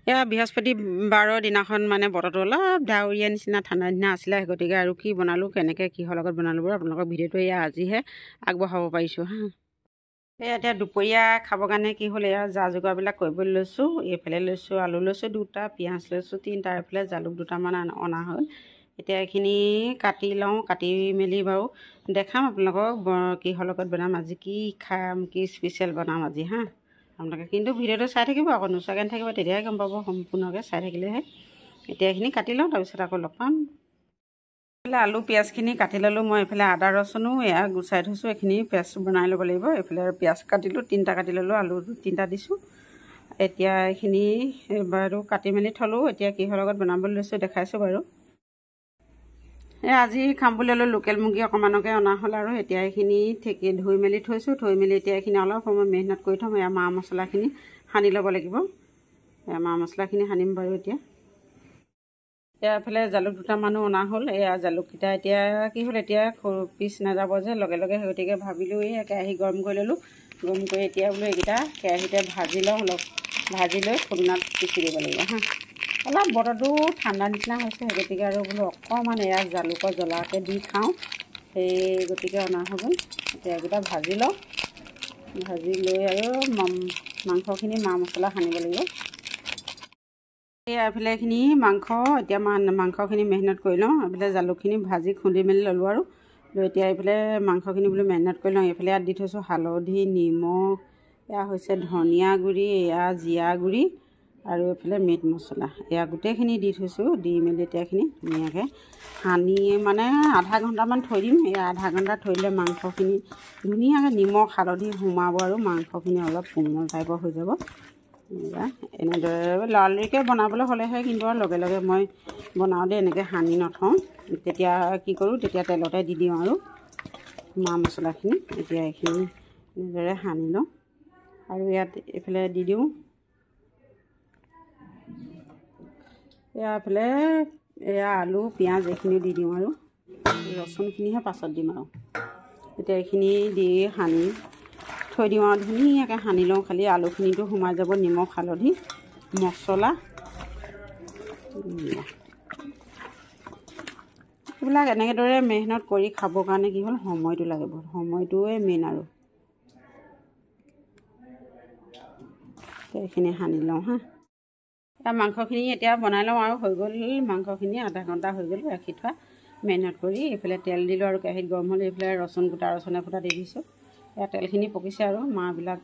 এয়া বৃহস্পতিবাৰৰ দিনাখন মানে বতৰটো অলপ ডাৱৰীয়া নিচিনা ঠাণ্ডা দিনা আছিলে, গতিকে আৰু কি বনালোঁ, কেনেকৈ কিহৰ লগত বনালোঁ বাৰু আপোনালোকৰ ভিডিঅ'টো এয়া আজিহে আগবঢ়াব পাৰিছোঁ হা। এয়া এতিয়া দুপৰীয়া খাবৰ কাৰণে কি হ'ল, এয়া যা যোগাৰবিলাক কৰিবলৈ লৈছোঁ। এইফালে লৈছোঁ আলু লৈছোঁ 2টা, পিঁয়াজ লৈছোঁ 3টা, এইফালে জালুক 2টামান অনা হ'ল। এতিয়া এইখিনি কাটি লওঁ, কাটি মেলি বাৰু দেখাম আপোনালোকক কিহৰ লগত বনাম, আজি কি খাম, কি স্পেচিয়েল বনাম আজি হা। আপোনালোকে কিন্তু ভিডিঅ'টো চাই থাকিব, আকৌ নোচোৱাকৈ থাকিব, তেতিয়াহে গম পাব সম্পূৰ্ণকৈ চাই থাকিলেহে। এতিয়া এইখিনি কাটি লওঁ, তাৰপিছত আকৌ লগ পাম। এইফালে আলু পিঁয়াজখিনি কাটি ল'লোঁ মই। এইফালে আদা ৰচুনো এয়া গুচাই থৈছোঁ, এইখিনি পেষ্ট বনাই ল'ব লাগিব। এইফালে পিঁয়াজ কাটিলোঁ 3টা কাটি ল'লোঁ, আলু 3টা দিছোঁ। এতিয়া এইখিনি বাৰু কাটি মেলি থলোঁ। এতিয়া কিহৰ লগত বনাবলৈ লৈছোঁ দেখাইছোঁ বাৰু। আজি খাম বুলি ল'লোঁ লোকেল মুৰ্গী অকণমানকৈ অনা হ'ল আৰু এতিয়া এইখিনি ধুই মেলি থৈছোঁ। থৈ মেলি এতিয়া এইখিনি অলপ সময় মেৰিনেট কৰি থ'ম। এয়া মা মছলাখিনি সানি ল'ব লাগিব। এয়া মা মছলাখিনি সানিম বাৰু এতিয়া। এয়া এইফালে জালুক 2টামানো অনা হ'ল। এয়া জালুককেইটা এতিয়া কি হ'ল, এতিয়া পিচ নাযাব যে লগে লগে, গতিকে ভাবিলোঁ এই কেৰাহী গৰম কৰি ল'লোঁ। গৰম কৰি এতিয়া বোলো এইকেইটা কেৰাহীতে ভাজি লওঁ, অলপ ভাজি লৈ খুন্দনাত পিচি দিব লাগিব হা। অলপ বতৰটো ঠাণ্ডা নিচিনা হৈছে, সেই গতিকে আৰু বোলো অকণমান এয়া জালুকৰ জ্বলাকৈ দি খাওঁ, সেই গতিকে অনা হৈ গ'ল। এতিয়া এইকেইটা ভাজি লওঁ, ভাজি লৈ আৰু মাংসখিনি মা মছলা সানিব লাগিব। এইফালে এইখিনি মাংস, এতিয়া মাংসখিনি মেৰিনেট কৰি লওঁ। এইফালে জালুকখিনি ভাজি খুন্দি মেলি ল'লোঁ আৰু লৈ এতিয়া এইফালে মাংসখিনি বোলো মেৰিনেট কৰি লওঁ। এইফালে ইয়াত দি থৈছোঁ হালধি, নিমখ, এয়া হৈছে ধনিয়া গুড়ি, এয়া জিৰা গুড়ি আৰু এইফালে মিট মছলা, এয়া গোটেইখিনি দি থৈছোঁ। দি মেলি এতিয়া এইখিনি ধুনীয়াকৈ সানি মানে আধা ঘণ্টামান থৈ দিম। এয়া আধা ঘণ্টা থৈ দিলে মাংসখিনি ধুনীয়াকৈ নিমখ হালধি সোমাব আৰু মাংসখিনি অলপ কোমল টাইপৰ হৈ যাব। এনেদৰে লৰালৰিকৈ বনাবলৈ হ'লেহে, কিন্তু আৰু লগে লগে মই বনাওঁতে এনেকৈ সানি নথওঁ। তেতিয়া কি কৰোঁ, তেতিয়া তেলতে দি দিওঁ আৰু মা মছলাখিনি। এতিয়া এইখিনি এনেদৰে সানি লওঁ আৰু ইয়াত এইফালে দি দিওঁ, এয়া এইফালে এয়া আলু পিঁয়াজ এইখিনি দি দিওঁ আৰু ৰচুনখিনিহে পাছত দিম আৰু। এতিয়া এইখিনি দি সানি থৈ দিওঁ আৰু ধুনীয়াকৈ সানি লওঁ। খালি আলুখিনিটো সোমাই যাব, নিমখ হালধি মছলা এইবিলাক এনেদৰে মেৰিনেট কৰি খাবৰ কাৰণে কি হ'ল, সময়টো লাগিব, সময়টোৱে মেইন আৰু। এইখিনি সানি লওঁ হা। এতিয়া মাংসখিনি এতিয়া বনাই লওঁ আৰু হৈ গ'ল মাংসখিনি, আধা ঘণ্টা হৈ গ'ল ৰাখি থোৱা মেৰিনেট কৰি। এইফালে তেল দিলোঁ আৰু কেৰাহীত গৰম হ'ল। এইফালে ৰচুন এফুটা দি দিছোঁ। এয়া তেলখিনি পকিছে আৰু মাৰবিলাক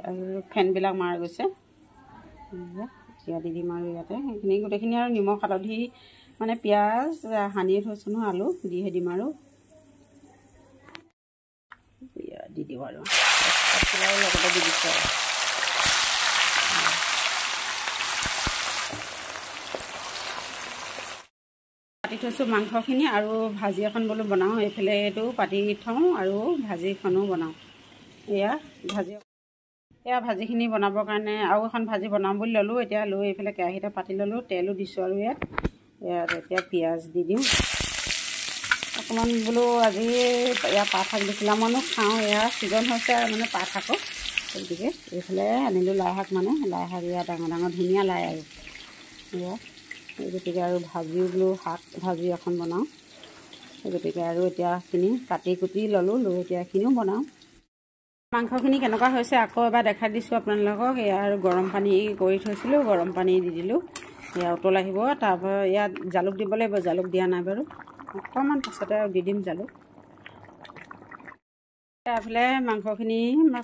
আৰু ফেনবিলাক মাৰ গৈছে। এতিয়া দি দিম আৰু ইয়াতে সেইখিনি গোটেইখিনি আৰু নিমখ হালধি মানে পিঁয়াজ সানিয়ে থৈছোঁ নহয়, আলু দিহে দিম আৰু দি দিওঁ আৰু লগতে দি দিছোঁ আৰু পাতি থৈছোঁ মাংসখিনি আৰু ভাজি এখন বোলো বনাওঁ। এইফালে এইটো পাতি থওঁ আৰু ভাজিখনো বনাওঁ। এয়া ভাজিখিনি বনাবৰ কাৰণে আৰু এখন ভাজি বনাওঁ বুলি ল'লোঁ। এতিয়া লৈ এইফালে কেৰাহীতে পাতি ল'লোঁ, তেলো দিছোঁ আৰু ইয়াত এতিয়া পিঁয়াজ দি দিওঁ অকণমান। বোলো আজি এয়া পাত শাক দিছিলোঁ, আমাৰো খাওঁ, এয়া ছিজন হৈছে আৰু মানে পাত শাকৰ। গতিকে এইফালে আনিলোঁ লাই শাক, মানে লাই শাক এয়া ডাঙৰ ডাঙৰ ধুনীয়া লাই আৰু এয়া। গতিকে আৰু ভাজিও বোলো শাক ভাজি এখন বনাওঁ। গতিকে আৰু এতিয়া এইখিনি কাটি কুটি ল'লোঁ, লৈ এতিয়া এইখিনিও বনাওঁ। মাংসখিনি কেনেকুৱা হৈছে আকৌ এবাৰ দেখাই দিছোঁ আপোনালোকক। এয়া আৰু গৰম পানী কৰি থৈছিলোঁ, গৰম পানী দি দিলোঁ, এয়া উতল আহিব। তাৰপৰা ইয়াত জালুক দিব লাগিব, জালুক দিয়া নাই বাৰু, অকণমান পাছতে আৰু দি দিম জালুক। এইফালে মাংসখিনি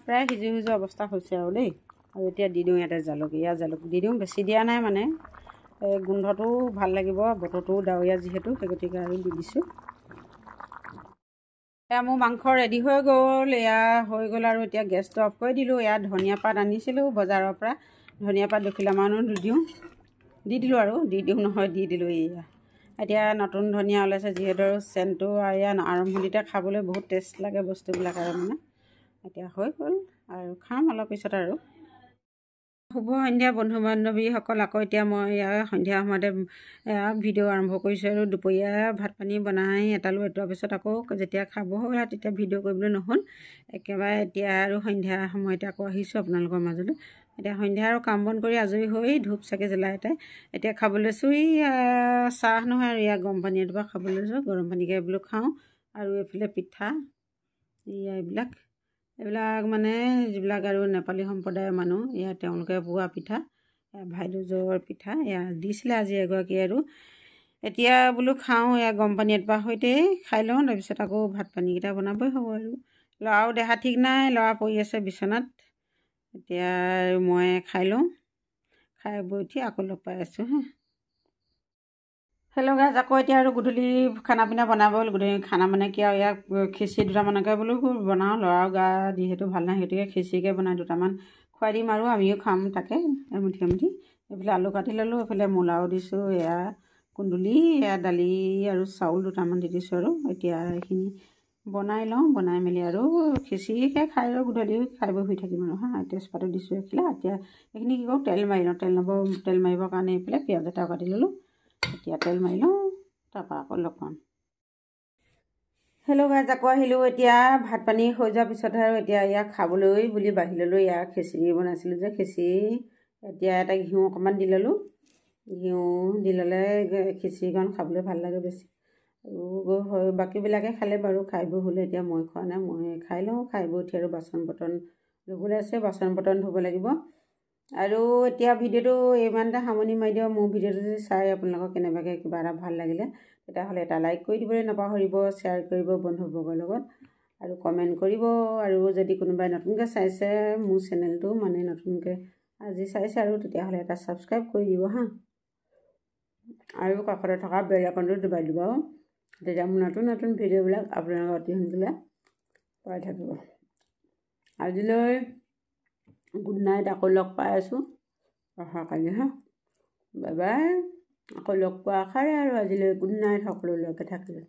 প্ৰায় সিজো অৱস্থা হৈছে আৰু দেই। আৰু এতিয়া দি দিওঁ ইয়াতে জালুক, জালুক দি দিওঁ, বেছি দিয়া নাই মানে গোন্ধটোও ভাল লাগিব, বতৰটোও ডাৱৰীয়া যিহেতু, সেই গতিকে আৰু দি দিছোঁ। এয়া মোৰ মাংস ৰেডি হৈ গ'ল, এয়া হৈ গ'ল আৰু এতিয়া গেছটো অফ কৰি দিলোঁ। এয়া ধনিয়া পাত আনিছিলোঁ বজাৰৰ পৰা, ধনিয়া পাত 2 কিলোমানো দি দিলোঁ আৰু দি দিলোঁ। এয়া এতিয়া নতুন ধনিয়া ওলাইছে যিহেতু, চেণ্টটো এয়া আৰম্ভণিতে খাবলৈ বহুত টেষ্ট লাগে বস্তুবিলাক আৰু মানে। এতিয়া হৈ গ'ল আৰু খাম অলপ পিছত আৰু। শুভ সন্ধ্যা বন্ধু বান্ধৱীসকল, আকৌ এতিয়া মই সন্ধিয়া সময়তে ভিডিঅ' আৰম্ভ কৰিছোঁ আৰু দুপৰীয়া ভাত পানী বনাই এটালোঁ, এটোৱাৰ পিছত আকৌ যেতিয়া খাব হ'ল তেতিয়া ভিডিঅ' কৰিবলৈ নহ'ল। একেবাৰে এতিয়া আৰু সন্ধিয়া সময়তে আকৌ আহিছোঁ আপোনালোকৰ মাজলৈ। এতিয়া সন্ধ্যা আৰু কাম বন কৰি আজৰি হৈ ধূপ চাকি জ্বলাই এতিয়া খাবলৈ লৈছোঁ। চাহ নহয় আৰু গৰম পানী এটোপা খাবলৈ লৈছোঁ। গৰম পানীকে বোলো খাওঁ। আৰু এইফালে পিঠা এইবিলাক মানে যিবিলাক আৰু নেপালী সম্প্ৰদায়ৰ মানুহ তেওঁলোকে পোৱা পিঠা, ভাইদুজৰ পিঠা দিছিলে আজি এগৰাকী। আৰু এতিয়া বোলো খাওঁ গৰম পানী এটোপাৰ সৈতে খাই লওঁ। তাৰপিছত আকৌ ভাত পানীকেইটা বনাবই হ'ব। আৰু ল'ৰাও দেহা ঠিক নাই, ল'ৰা পৰি আছে বিচনাত। এতিয়া মই খাই লওঁ, খাই বৈ উঠি আকৌ লগ পাই আছোঁ। হেল্ল' গাইজ, আকৌ এতিয়া আৰু গধূলি খানা পিনা বনাব হ'ল। গধূলি খানা মানে কি আৰু খিচিৰি দুটামানকে বোলো বনাওঁ। ল'ৰাও গা যিহেতু ভাল নাই, গতিকে খিচিৰিকে বনাই দুটামান খুৱাই দিম আৰু আমিও খাম। তাকে এমুঠি এমুঠি এইফালে আলু কাটি ল'লোঁ, এইফালে মূলাও দিছোঁ, কুন্দুলি, দালি আৰু চাউল দুটামান দি দিছোঁ। আৰু এতিয়া এইখিনি বনাই লওঁ, বনাই মেলি আৰু খিচিৰিকে খাই আৰু গধূলি খাই বৈ শুই থাকিম আৰু তেজপাতো দিছোঁ এইফালে। এতিয়া এইখিনি কি কৰোঁ, তেল মাৰি লওঁ। তেল মাৰিবৰ কাৰণে এইফালে পিঁয়াজ এটাও কাটি ল'লোঁ। এতিয়া তেল মাৰি লওঁ, তাৰপৰা আকৌ লগ পাম। হেল্ল' গাইজ, আকৌ আহিলোঁ। এতিয়া ভাত পানী হৈ যোৱাৰ পিছতহে আৰু এতিয়া খাবলৈ বুলি বাঢ়ি ল'লোঁ। খিচিৰি বনাইছিলোঁ যে খিচিৰি। এতিয়া এটা ঘিউ অকণমান দি ল'লোঁ। ঘিউ দি ল'লে খিচিৰিকণ খাবলৈ ভাল লাগে বেছি। আৰু বাকীবিলাকে খালে বাৰু, খাই বৈ হ'লে। এতিয়া মই খোৱা নাই, মই খাই লওঁ। খাই বৈ উঠি আৰু বাচন বৰ্তন ধুবলৈ আছে, বাচন বৰ্তন ধুব লাগিব। আৰু এতিয়া ভিডিঅ'টো ইমানতে সামৰণি মাৰি দিওঁ। মোৰ ভিডিঅ'টো যদি চাই আপোনালোকৰ কেনেবাকৈ কিবা এটা ভাল লাগিলে, তেতিয়াহ'লে এটা লাইক কৰি দিবলৈ নাপাহৰিব, শ্বেয়াৰ কৰিব বন্ধুবৰ্গৰ লগত, আৰু কমেণ্ট কৰিব। আৰু যদি কোনোবাই নতুনকৈ চাইছে মোৰ চেনেলটো, মানে নতুনকৈ আজি চাইছে আৰু, তেতিয়াহ'লে এটা ছাবস্ক্ৰাইব কৰি দিব আৰু কাষতে থকা বেল আইকনটো দবাই দিব। তেতিয়া মোৰ নতুন নতুন ভিডিঅ'বিলাক আপোনালোকে অতি সোনকালে পাই থাকিব। আজিলৈ গুড নাইট। আকৌ লগ পাই আছোঁ অহাকালি। Bye bye. আকৌ লগ পোৱা আশাৰে আৰু আজিলৈ গুড নাইট সকলোলৈকে থাকিলে।